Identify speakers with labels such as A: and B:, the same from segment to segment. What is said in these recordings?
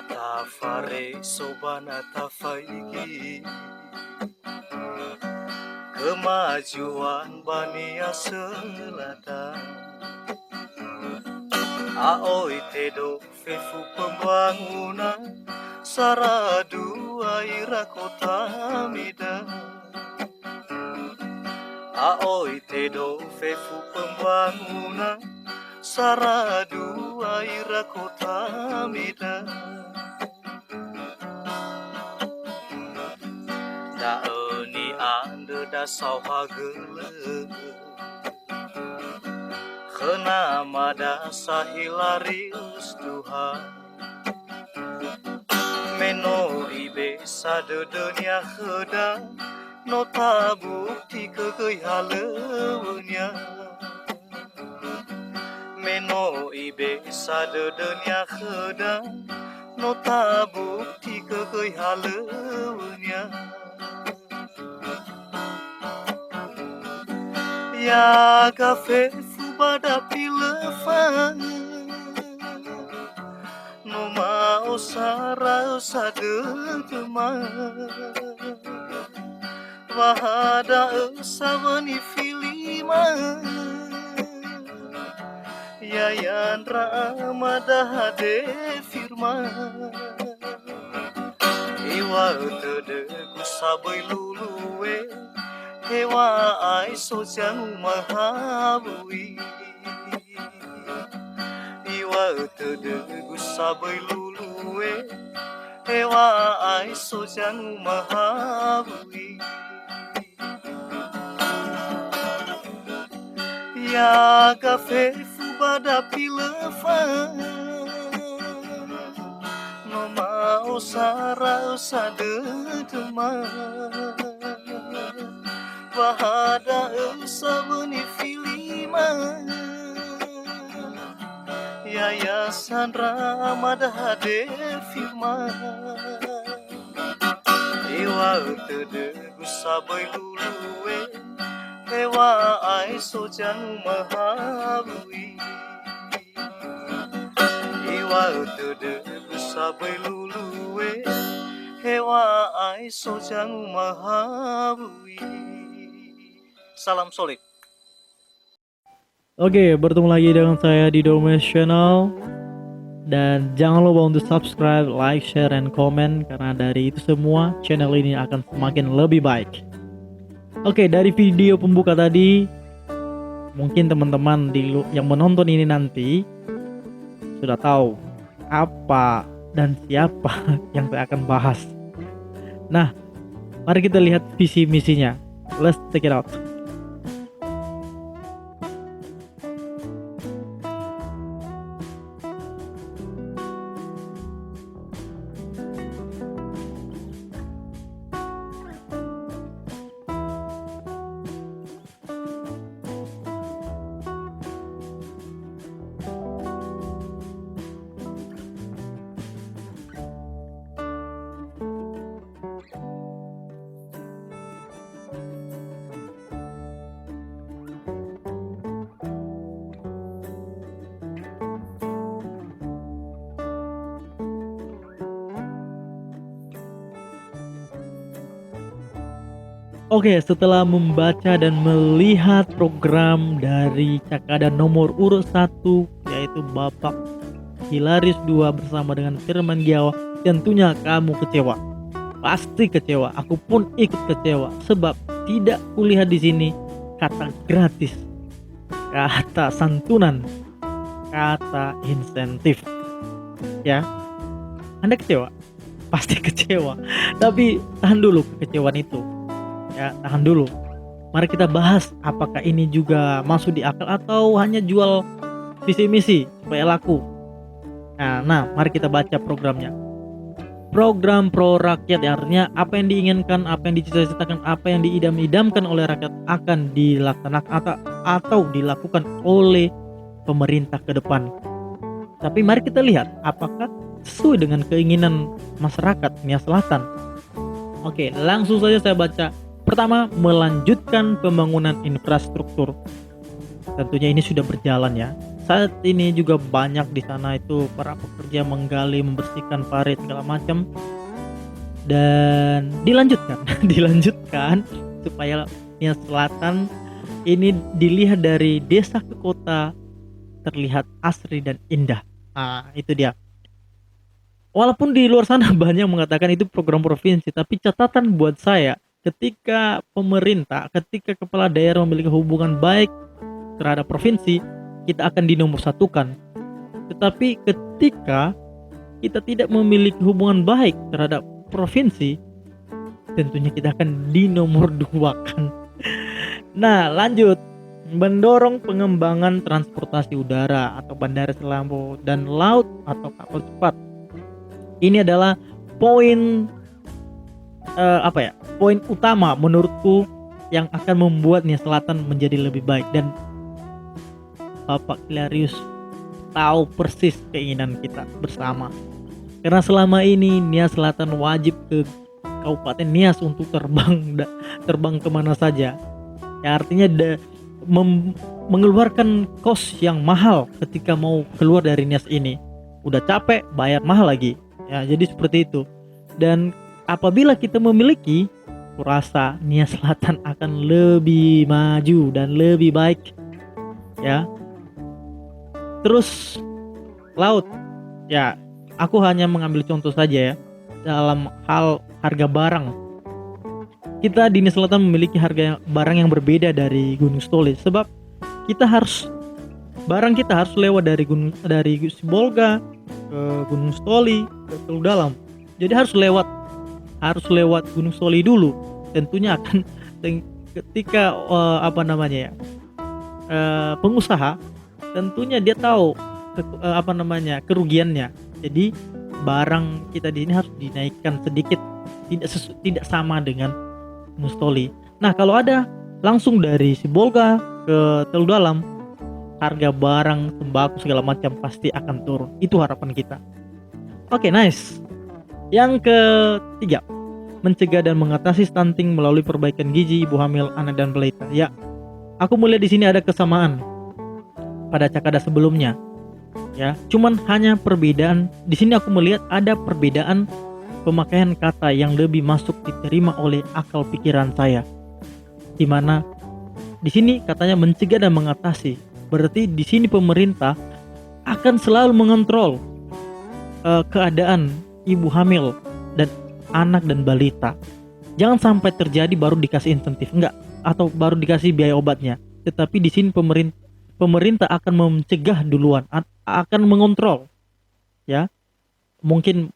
A: Tafare sobana tafaigi kemajuan Bania Selatan. Aoi tedo fefu pembangunan Saradu aira kota Medan. Aoi tedo fefu pembangunan Saradu aira kota Medan. Daeni ande da sauhagele Kena mada sahilarius Tuhan Meno ibe sade dunia kheda Nota bukti kegei haleunya Meno ibe sade dunia kheda Nota bukti kegei haleunya Ya kafe fubada pilefan No mau sara sade teman Wahada usawani filima Yayan ramada hade firman Iwa tede kusabai luluwe Hewa ai sojang mahabui Iwa tede kusabai luluwe Hewa ai sojang mahabui Ya kafe fubada pilefan No mau sara sade teman Wahada usabuni filima Yayasan ramada hade firman Ewa tede gusabai luluwe Hewa ai sojang mahabui Ewa tede gusabai luluwe Hewa ai sojang mahabui. Salam solid.
B: Oke, bertemu lagi dengan saya di Domes Channel. Dan jangan lupa untuk subscribe, like, share, and comment. Karena dari itu semua, channel ini akan semakin lebih baik. Oke, dari video pembuka tadi, mungkin teman-teman yang menonton ini nanti sudah tahu apa dan siapa yang saya akan bahas. Nah, mari kita lihat visi misinya. Let's check it out. Oke, setelah membaca dan melihat program dari Cakada nomor urut 1, yaitu Bapak Hilaris 2 bersama dengan Firman Giawa, tentunya kamu kecewa. Pasti kecewa, aku pun ikut kecewa sebab tidak kulihat di sini kata gratis, kata santunan, kata insentif. Ya, Anda kecewa? Pasti kecewa. Tapi tahan dulu kekecewaan itu. Ya, tahan dulu. Mari kita bahas apakah ini juga masuk di akal atau hanya jual visi misi supaya laku. Nah, mari kita baca programnya. Program pro rakyat, artinya apa yang diinginkan, apa yang dicita-citakan, apa yang diidam-idamkan oleh rakyat akan dilaksanakan atau dilakukan oleh pemerintah ke depan. Tapi mari kita lihat apakah sesuai dengan keinginan masyarakat Nia Selatan. Oke, langsung saja saya baca. Pertama, melanjutkan pembangunan infrastruktur. Tentunya ini sudah berjalan ya. saat ini juga banyak di sana itu para pekerja menggali, membersihkan parit segala macam, dan dilanjutkan dilanjutkan supaya Nias Selatan ini dilihat dari desa ke kota terlihat asri dan indah. Itu dia. Walaupun di luar sana banyak mengatakan itu program provinsi, tapi catatan buat saya, ketika pemerintah, ketika kepala daerah memiliki hubungan baik terhadap provinsi, kita akan dinomorsatukan. Tetapi ketika kita tidak memiliki hubungan baik terhadap provinsi, tentunya kita akan dinomorduakan. Nah, lanjut. Mendorong pengembangan transportasi udara atau bandara selambo dan laut atau kapal cepat. Ini adalah poin poin utama menurutku yang akan membuat Nias Selatan menjadi lebih baik, dan Bapak Hilarius tahu persis keinginan kita bersama. Karena selama ini Nias Selatan wajib ke Kabupaten Nias untuk terbang kemana saja. Ya, artinya mengeluarkan kos yang mahal ketika mau keluar dari Nias ini. Udah capek, bayar mahal lagi. Ya, jadi seperti itu. Dan apabila kita memiliki, kurasa Nias Selatan akan lebih maju dan lebih baik. Ya. Terus laut. Ya, aku hanya mengambil contoh saja ya. Dalam hal harga barang, kita di Nias Selatan memiliki harga barang yang berbeda dari Gunung Stoli, sebab barang kita harus lewat dari Sibolga ke Gunung Stoli ke Teluk Dalam. Jadi harus lewat Gunung Stoli dulu. Tentunya akan ketika pengusaha, tentunya dia tahu kerugiannya. Jadi barang kita di sini harus dinaikkan sedikit, tidak sama dengan Gunung Stoli. Nah, kalau ada langsung dari Sibolga ke Teluk Dalam, harga barang, sembako segala macam pasti akan turun. Itu harapan kita. Oke, nice. Yang ketiga, mencegah dan mengatasi stunting melalui perbaikan gizi ibu hamil, anak dan balita. Ya, aku melihat di sini ada kesamaan pada Cakada sebelumnya. Ya, cuman hanya perbedaan. Di sini aku melihat ada perbedaan pemakaian kata yang lebih masuk diterima oleh akal pikiran saya. Di mana di sini katanya mencegah dan mengatasi. Berarti di sini pemerintah akan selalu mengontrol keadaan ibu hamil dan anak dan balita. Jangan sampai terjadi baru dikasih insentif, enggak, atau baru dikasih biaya obatnya. Tetapi di sini pemerintah akan mencegah duluan, akan mengontrol. Ya. Mungkin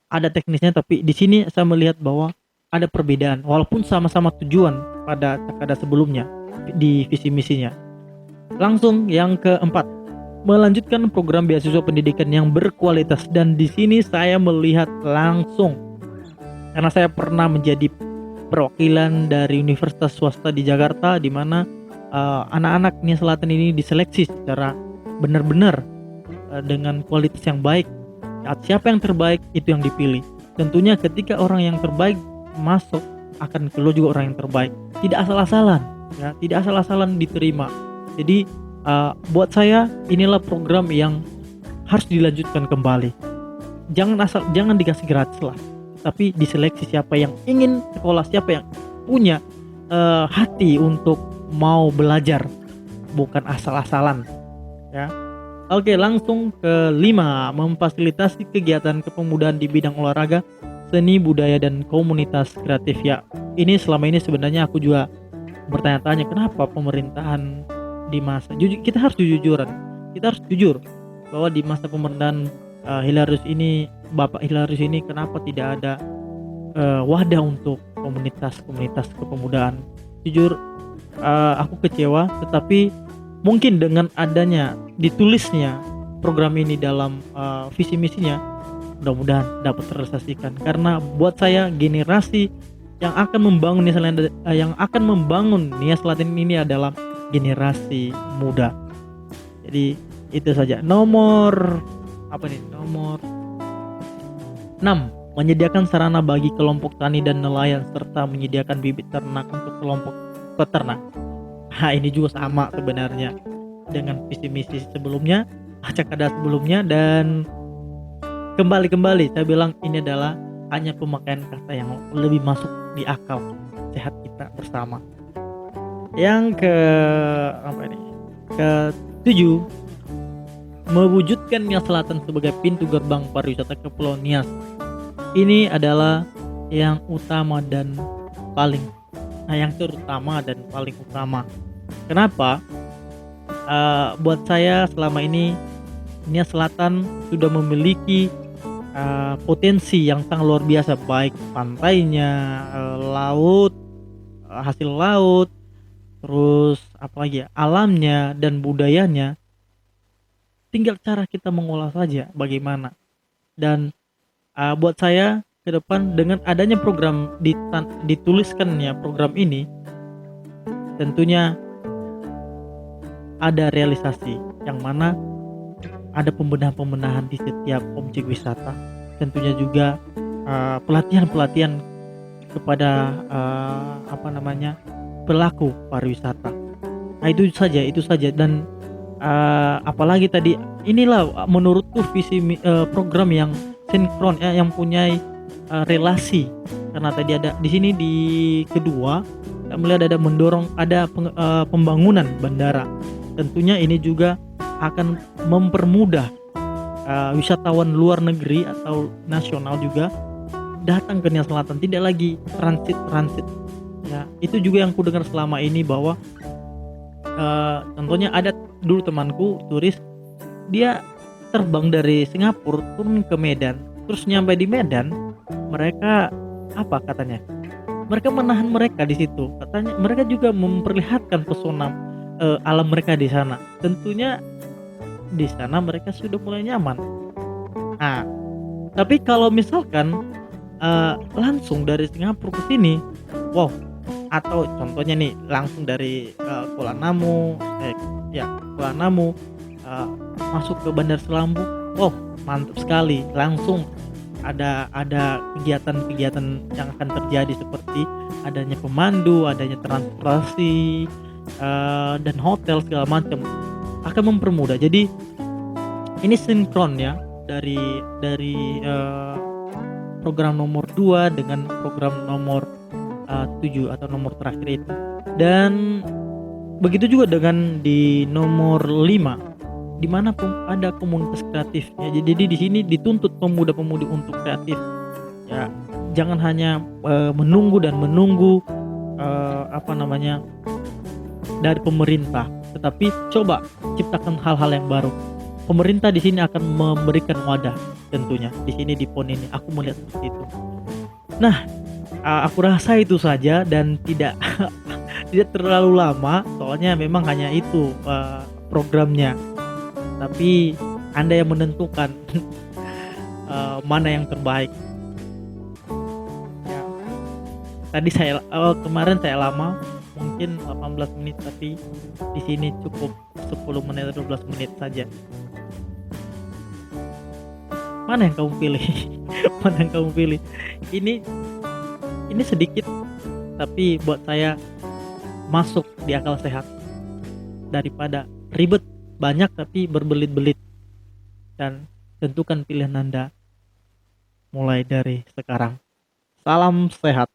B: ada teknisnya, tapi di sini saya melihat bahwa ada perbedaan walaupun sama-sama tujuan pada Cakada sebelumnya di visi misinya. Langsung yang keempat, melanjutkan program beasiswa pendidikan yang berkualitas, dan di sini saya melihat langsung karena saya pernah menjadi perwakilan dari universitas swasta di Jakarta, di mana anak-anak Nias Selatan ini diseleksi secara benar-benar dengan kualitas yang baik. Siapa yang terbaik itu yang dipilih. Tentunya ketika orang yang terbaik masuk, akan keluar juga orang yang terbaik. Tidak asal-asalan, ya, tidak asal-asalan diterima. Jadi buat saya inilah program yang harus dilanjutkan kembali. Jangan dikasih gratis lah, tapi diseleksi siapa yang ingin sekolah, siapa yang punya hati untuk mau belajar, bukan asal-asalan. Ya. Oke, langsung ke 5, memfasilitasi kegiatan kepemudaan di bidang olahraga, seni, budaya, dan komunitas kreatif. Ya, ini selama ini sebenarnya aku juga bertanya-tanya, kenapa pemerintahan di masa kita harus jujur bahwa di masa pemerintahan Bapak Hilarius ini kenapa tidak ada wadah untuk komunitas kepemudaan. Jujur aku kecewa, tetapi mungkin dengan adanya ditulisnya program ini dalam visi misinya, mudah-mudahan dapat terrealisasikan. Karena buat saya generasi yang akan membangun Nias Selatan ini adalah generasi muda. Jadi itu saja. Nomor 6, menyediakan sarana bagi kelompok tani dan nelayan serta menyediakan bibit ternak untuk kelompok peternak. Ini juga sama sebenarnya. dengan visi misi sebelumnya, Cakada sebelumnya, dan kembali saya bilang ini adalah hanya pemakaian kata yang lebih masuk di akal sehat kita bersama. Yang ke apa ini? Ke-7, mewujudkan Nias Selatan sebagai pintu gerbang pariwisata ke Pulau Nias. Ini adalah yang utama dan paling yang terutama dan paling utama. Kenapa? Buat saya selama ini Nias Selatan sudah memiliki potensi yang sangat luar biasa, baik pantainya, laut, hasil laut, terus apalagi ya, alamnya dan budayanya. Tinggal cara kita mengolah saja bagaimana. Dan buat saya ke depan dengan adanya program dituliskannya program ini, tentunya ada realisasi yang mana ada pembenahan di setiap objek wisata, tentunya juga pelatihan kepada pelaku pariwisata. Nah, itu saja dan apalagi tadi inilah menurutku visi program yang sinkron ya, yang punya relasi, karena tadi ada di sini di kedua kita melihat ada mendorong pembangunan bandara. Tentunya ini juga akan mempermudah wisatawan luar negeri atau nasional juga datang ke Nias Selatan, tidak lagi transit ya. Itu juga yang ku dengar selama ini bahwa contohnya ada dulu temanku turis, dia terbang dari Singapura turun ke Medan, terus nyampe di Medan mereka mereka menahan mereka di situ, katanya mereka juga memperlihatkan pesona alam mereka di sana. Tentunya di sana mereka sudah mulai nyaman. Nah, tapi kalau misalkan langsung dari Singapura ke sini, wow, atau contohnya nih langsung dari Kuala Namu masuk ke Bandar Selambu, wow, mantap sekali. Langsung ada kegiatan yang akan terjadi seperti adanya pemandu, adanya transportasi, dan hotel segala macam akan mempermudah. Jadi ini sinkron ya dari program nomor 2 dengan program nomor 7 atau nomor terakhir itu. Dan begitu juga dengan di nomor 5, dimanapun ada komunitas kreatif ya. Jadi di sini dituntut pemuda-pemudi untuk kreatif ya, jangan hanya menunggu dari pemerintah, tetapi coba ciptakan hal-hal yang baru. Pemerintah di sini akan memberikan wadah, tentunya di sini di PON ini aku melihat seperti itu. Nah, aku rasa itu saja dan tidak tidak terlalu lama, soalnya memang hanya itu programnya. Tapi Anda yang menentukan mana yang terbaik. Ya. Tadi kemarin saya lama, mungkin 18 menit, tapi di sini cukup 10 menit atau 12 menit saja. Mana yang kamu pilih? Mana yang kamu pilih? Ini sedikit, tapi buat saya masuk di akal sehat daripada ribet banyak tapi berbelit-belit. Dan tentukan pilihan Anda mulai dari sekarang. Salam sehat.